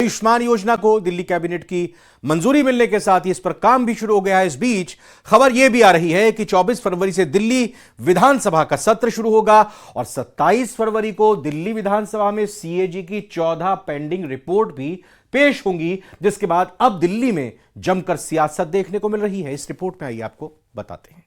आयुष्मान योजना को दिल्ली कैबिनेट की मंजूरी मिलने के साथ ही इस पर काम भी शुरू हो गया है। इस बीच खबर यह भी आ रही है कि 24 फरवरी से दिल्ली विधानसभा का सत्र शुरू होगा और 27 फरवरी को दिल्ली विधानसभा में सीएजी की 14 पेंडिंग रिपोर्ट भी पेश होंगी, जिसके बाद अब दिल्ली में जमकर सियासत देखने को मिल रही है। इस रिपोर्ट में आइए आपको बताते हैं।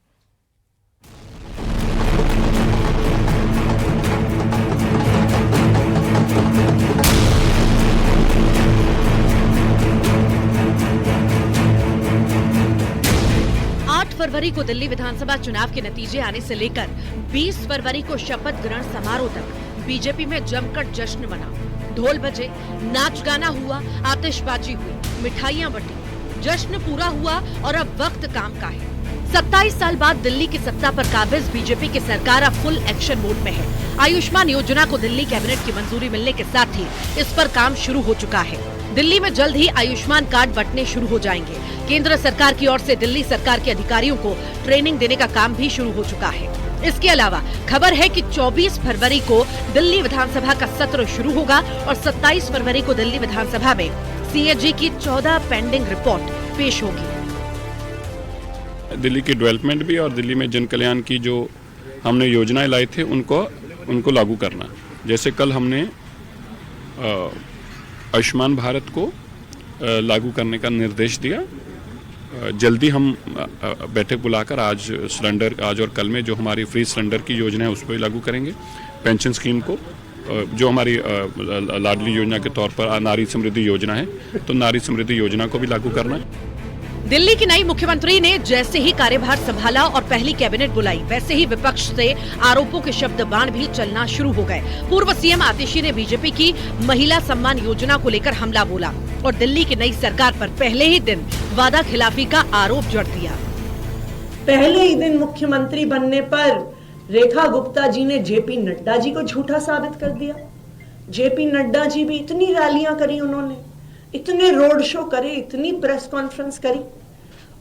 8 फरवरी को दिल्ली विधानसभा चुनाव के नतीजे आने से लेकर 20 फरवरी को शपथ ग्रहण समारोह तक बीजेपी में जमकर जश्न मना। ढोल बजे, नाच गाना हुआ, आतिशबाजी हुई, मिठाइयां बंटी, जश्न पूरा हुआ और अब वक्त काम का है। 27 साल बाद दिल्ली की सत्ता पर काबिज बीजेपी की सरकार अब फुल एक्शन मोड में है। आयुष्मान योजना को दिल्ली कैबिनेट की मंजूरी मिलने के साथ ही इस पर काम शुरू हो चुका है। दिल्ली में जल्द ही आयुष्मान कार्ड बंटने शुरू हो जाएंगे। केंद्र सरकार की ओर से दिल्ली सरकार के अधिकारियों को ट्रेनिंग देने का काम भी शुरू हो चुका है। इसके अलावा खबर है कि 24 फरवरी को दिल्ली विधानसभा का सत्र शुरू होगा और 27 फरवरी को दिल्ली विधानसभा में सीएजी की 14 पेंडिंग रिपोर्ट पेश होगी। दिल्ली की डेवलपमेंट भी और दिल्ली में जन कल्याण की जो हमने योजनाएं लाई थे उनको लागू करना। जैसे कल हमने आयुष्मान भारत को लागू करने का निर्देश दिया। जल्दी हम बैठक बुलाकर आज और कल में जो हमारी फ्री सिलेंडर की योजना है उसको ही लागू करेंगे। पेंशन स्कीम को जो हमारी लाडली योजना के तौर पर नारी समृद्धि योजना है, तो नारी समृद्धि योजना को भी लागू करना है। दिल्ली की नई मुख्यमंत्री ने जैसे ही कार्यभार संभाला और पहली कैबिनेट बुलाई, वैसे ही विपक्ष से आरोपों के शब्द बाण भी चलना शुरू हो गए। पूर्व सीएम आतिशी ने बीजेपी की महिला सम्मान योजना को लेकर हमला बोला और दिल्ली की नई सरकार पर पहले ही दिन वादा खिलाफी का आरोप जड़ दिया। पहले ही दिन मुख्यमंत्री बनने पर रेखा गुप्ता जी ने जेपी नड्डा जी को झूठा साबित कर दिया। जेपी नड्डा जी भी इतनी रैलियां करी, उन्होंने इतने रोड शो करे, इतनी प्रेस कॉन्फ्रेंस करी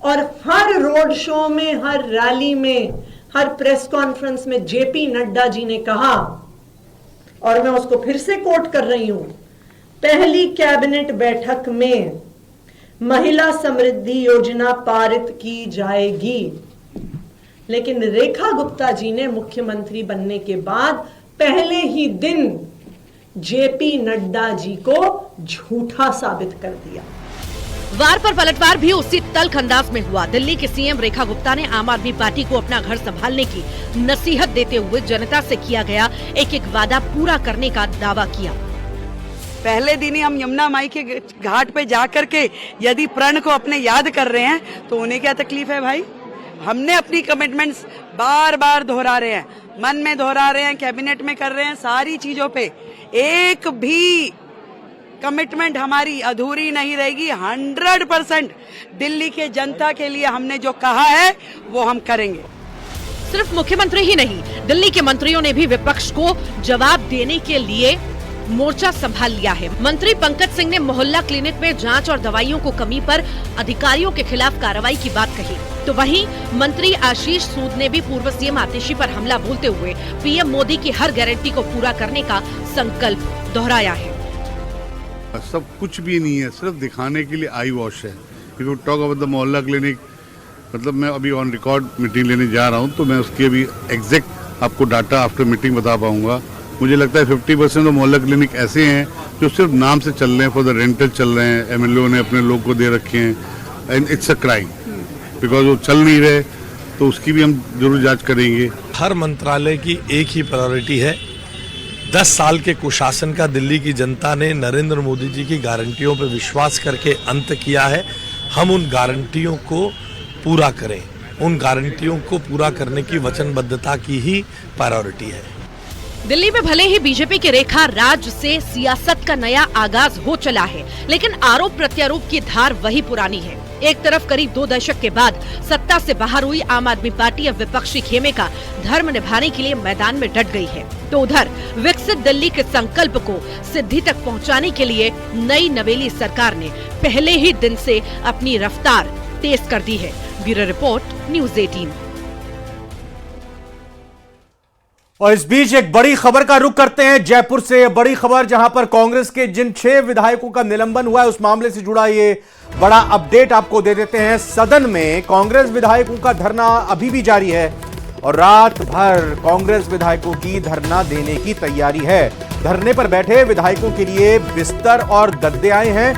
और हर रोड शो में, हर रैली में, हर प्रेस कॉन्फ्रेंस में जेपी नड्डा जी ने कहा, और मैं उसको फिर से कोट कर रही हूं, पहली कैबिनेट बैठक में महिला समृद्धि योजना पारित की जाएगी। लेकिन रेखा गुप्ता जी ने मुख्यमंत्री बनने के बाद पहले ही दिन जेपी नड्डा जी को झूठा साबित कर दिया। वार पर पलटवार भी उसी तल्ख अंदाज में हुआ। दिल्ली के सीएम रेखा गुप्ता ने आम आदमी पार्टी को अपना घर संभालने की नसीहत देते हुए जनता से किया गया एक एक वादा पूरा करने का दावा किया। पहले दिन ही हम यमुना माई के घाट पे जाकर के यदि प्रण को अपने याद कर रहे हैं तो उन्हें क्या तकलीफ है भाई। हमने अपनी कमिटमेंट्स बार बार दोहरा रहे हैं, मन में दोहरा रहे हैं, कैबिनेट में कर रहे हैं, सारी चीजों पे एक भी कमिटमेंट हमारी अधूरी नहीं रहेगी। 100% दिल्ली के जनता के लिए हमने जो कहा है वो हम करेंगे। सिर्फ मुख्यमंत्री ही नहीं, दिल्ली के मंत्रियों ने भी विपक्ष को जवाब देने के लिए मोर्चा संभाल लिया है। मंत्री पंकज सिंह ने मोहल्ला क्लिनिक में जांच और दवाइयों को कमी पर अधिकारियों के खिलाफ कार्रवाई की बात कही, तो वहीं मंत्री आशीष सूद ने भी पूर्व सीएम आतिशी पर हमला बोलते हुए पीएम मोदी की हर गारंटी को पूरा करने का संकल्प दोहराया है। सब कुछ भी नहीं है, सिर्फ दिखाने के लिए आई वॉश है। यू टॉक अबाउट द मोहल्ला क्लिनिक, मतलब मैं अभी ऑन रिकॉर्ड मीटिंग लेने जा रहा हूँ, तो मैं उसके अभी एग्जैक्ट आपको डाटा आफ्टर मीटिंग बता पाऊंगा। मुझे लगता है 50% तो मोहल्ला क्लिनिक ऐसे हैं जो सिर्फ नाम से चल रहे हैं, फॉर द रेंटल चल रहे हैं, एमएलए ने अपने लोग को दे रखे हैं, and it's a crime because वो चल नहीं रहे, तो उसकी भी हम जरूर जांच करेंगे। हर मंत्रालय की एक ही प्रायोरिटी है, 10 साल के कुशासन का दिल्ली की जनता ने नरेंद्र मोदी जी की गारंटियों पर विश्वास करके अंत किया है। हम उन गारंटियों को पूरा करें, उन गारंटियों को पूरा करने की वचनबद्धता की ही प्रायोरिटी है। दिल्ली में भले ही बीजेपी के रेखा राज से सियासत का नया आगाज हो चला है, लेकिन आरोप प्रत्यारोप की धार वही पुरानी है। एक तरफ करीब 2 दशक के बाद सत्ता से बाहर हुई आम आदमी पार्टी अब विपक्षी खेमे का धर्म निभाने के लिए मैदान में डट गई है, तो उधर विकसित दिल्ली के संकल्प को सिद्धि तक पहुंचाने के लिए नई नवेली सरकार ने पहले ही दिन से अपनी रफ्तार तेज कर दी है। Bureau report, news 18। और इस बीच एक बड़ी खबर का रुख करते हैं जयपुर से। बड़ी खबर जहां पर कांग्रेस के जिन 6 विधायकों का निलंबन हुआ है उस मामले से जुड़ा ये बड़ा अपडेट आपको दे देते हैं। सदन में कांग्रेस विधायकों का धरना अभी भी जारी है और रात भर कांग्रेस विधायकों की धरना देने की तैयारी है। धरने पर बैठे विधायकों के लिए बिस्तर और गद्दे आए हैं।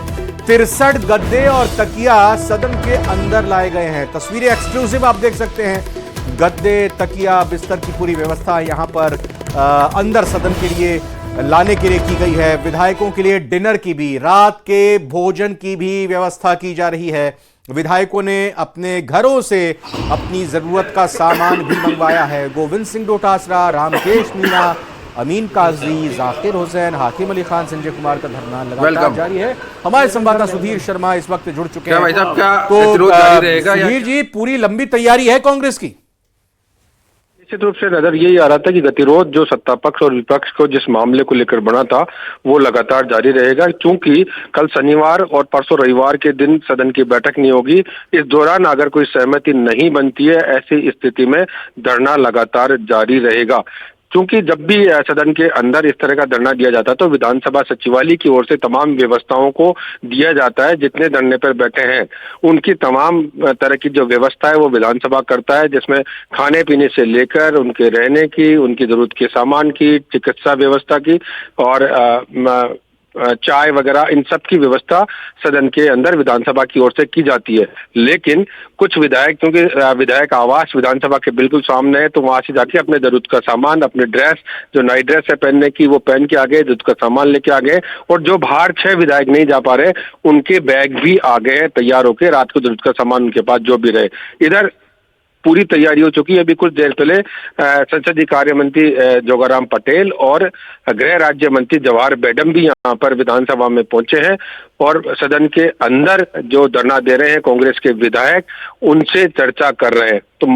63 गद्दे और तकिया सदन के अंदर लाए गए हैं। तस्वीरें एक्सक्लूसिव आप देख सकते हैं। गद्दे, तकिया, बिस्तर की पूरी व्यवस्था यहां पर अंदर सदन के लिए लाने के लिए की गई है। विधायकों के लिए डिनर की भी, रात के भोजन की भी व्यवस्था की जा रही है। विधायकों ने अपने घरों से अपनी जरूरत का सामान भी मंगवाया है। गोविंद सिंह डोटासरा, रामकेश मीणा, अमीन काजी, जाकिर हुसैन, हाकिम अली खान, संजय कुमार का धरना लगातार जारी है। हमारे संवाददाता सुधीर शर्मा इस वक्त जुड़ चुके हैं। भाई साहब, क्या तो गतिरोध जारी रहेगा या सुधीर जी, पूरी लंबी तैयारी है कांग्रेस की? निश्चित रूप से नजर यही आ रहा था कि गतिरोध जो सत्ता पक्ष और विपक्ष को जिस मामले को लेकर बना था वो लगातार जारी रहेगा, क्योंकि कल शनिवार और परसों रविवार के दिन सदन की बैठक नहीं होगी। इस दौरान अगर कोई सहमति नहीं बनती है, ऐसी स्थिति में धरना लगातार जारी रहेगा। क्योंकि जब भी सदन के अंदर इस तरह का धरना दिया जाता है तो विधानसभा सचिवालय की ओर से तमाम व्यवस्थाओं को दिया जाता है। जितने धरने पर बैठे हैं उनकी तमाम तरह की जो व्यवस्था है वो विधानसभा करता है, जिसमें खाने पीने से लेकर उनके रहने की, उनकी जरूरत के सामान की, चिकित्सा व्यवस्था की और चाय वगैरह, इन सब की व्यवस्था सदन के अंदर विधानसभा की ओर से की जाती है। लेकिन कुछ विधायक, क्योंकि विधायक आवास विधानसभा के बिल्कुल सामने है, तो वहां से जाके अपने जरूरत का सामान, अपने ड्रेस, जो नाइट ड्रेस है पहनने की, वो पहन के आ गए, जरूरत का सामान लेके आ गए। और जो बाहर 6 विधायक नहीं जा पा रहे उनके बैग भी आ गए हैं तैयार होके, रात को जरूरत का सामान उनके पास जो भी रहे। इधर पूरी तैयारी हो चुकी है। अभी कुछ देर पहले संसदीय कार्य मंत्री जोगाराम पटेल और गृह राज्य मंत्री जवाहर बेगम भी यहाँ पर विधानसभा में पहुंचे हैं और सदन के अंदर जो धरना दे रहे हैं कांग्रेस के विधायक, उनसे चर्चा कर रहे हैं। तो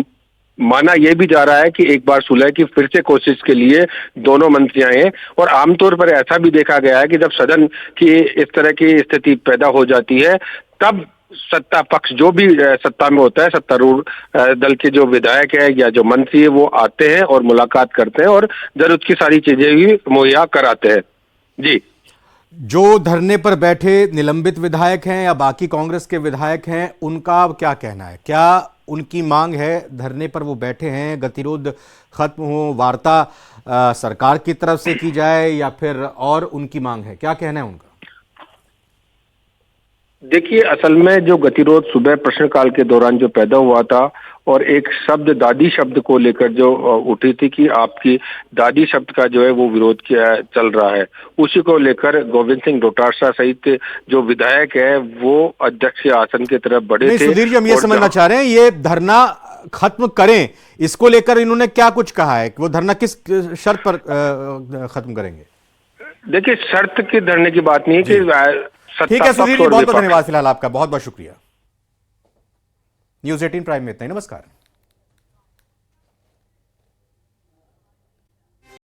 माना यह भी जा रहा है कि एक बार सुलह की फिर से कोशिश के लिए दोनों मंत्री आए हैं। और आमतौर पर ऐसा भी देखा गया है कि जब सदन की इस तरह की स्थिति पैदा हो जाती है तब सत्ता पक्ष जो भी सत्ता में होता है, सत्तारूढ़ दल के जो विधायक है या जो मंत्री है, वो आते हैं और मुलाकात करते हैं और जरूरत की सारी चीजें भी मुहैया कराते हैं। जी, जो धरने पर बैठे निलंबित विधायक हैं या बाकी कांग्रेस के विधायक हैं, उनका क्या कहना है? क्या उनकी मांग है? धरने पर वो बैठे हैं, गतिरोध खत्म हो, वार्ता सरकार की तरफ से की जाए या फिर और उनकी मांग है? क्या कहना है उनका? देखिए, असल में जो गतिरोध सुबह प्रश्नकाल के दौरान जो पैदा हुआ था और एक शब्द, दादी शब्द को लेकर जो उठी थी कि आपकी दादी शब्द का जो है वो विरोध किया चल रहा है, उसी को लेकर गोविंद सिंह डोटासरा सहित जो विधायक है वो अध्यक्ष के आसन की तरफ बढ़े थे। सुधीर जी, हम ये समझना चाह रहे हैं, ये धरना खत्म करें, इसको लेकर इन्होंने क्या कुछ कहा है कि वो धरना किस शर्त पर खत्म करेंगे? देखिए, शर्त की धरने की बात नहीं है कि ठीक है सुधीर जी, बहुत बहुत धन्यवाद। फिलहाल आपका बहुत बहुत शुक्रिया। न्यूज़ 18 प्राइम में इतना ही। नमस्कार।